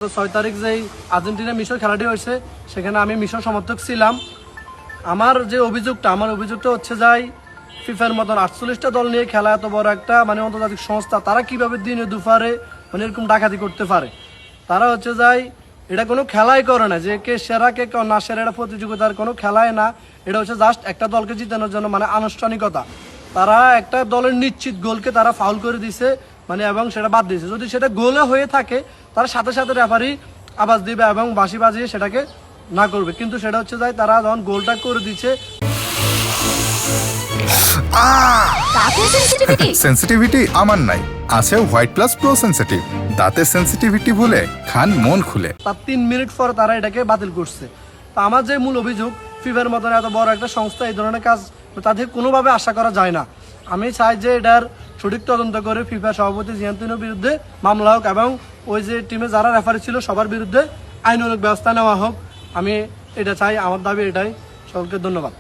6 তারিখ যেই আর্জেন্টিনা মিশর খেলাটি হয়েছে সেখানে আমি মিশর সমর্থক ছিলাম। আমার অভিযোগটা হচ্ছে যাই ফিফার মতন 48টা দল নিয়ে খেলা এত বড় একটা আন্তর্জাতিক সংস্থা, তারা কিভাবে দিনে দুপুরে এরকম ডাকাতি করতে পারে। তারা হচ্ছে যাই এটা কোনো খেলাই করে না, যে কে সেরা কে না সেরা, এটা প্রতিযোগিতার কোনো খেলায় না। এটা হচ্ছে জাস্ট একটা দলকে জিতানোর জন্য আনুষ্ঠানিকতা। তারা একটা দলের নিশ্চিত গোলকে তারা ফাউল করে দিছে এবং সেটা বাদ দিয়েছে। যদি সেটা গোলে হয়ে থাকে তারা সাথে সাথে রেফারি আওয়াজ দিবে এবং বাঁশি বাজিয়ে সেটাকে না করবে, কিন্তু সেটা হচ্ছে যাই তারা যখন গোলটা করে দিচ্ছে। সেন্সিটিভিটি আমার নাই, আছে হোয়াইট প্লাস প্রো সেন্সিটিভ। দাঁতের সেন্সিটিভিটি ভুলে খান মন খুলে। তার 3 মিনিট পর তারা এটাকে বাতিল করছে। তো আমার যে মূল অভিযোগ, ফিফার মতন এত বড় একটা সংস্থা এই ধরনের কাজ তাদের কোনোভাবে আশা করা যায় না। আমি চাই যে এটার সঠিক তদন্ত করে ফিফা সভাপতি জিয়ান্তিনোর বিরুদ্ধে মামলা হোক এবং ওই যে টিমে যারা রেফারি ছিল সবার বিরুদ্ধে আইনানুগ ব্যবস্থা নেওয়া হোক। আমি এটা চাই, আমার দাবি এটাই। সকলকে ধন্যবাদ।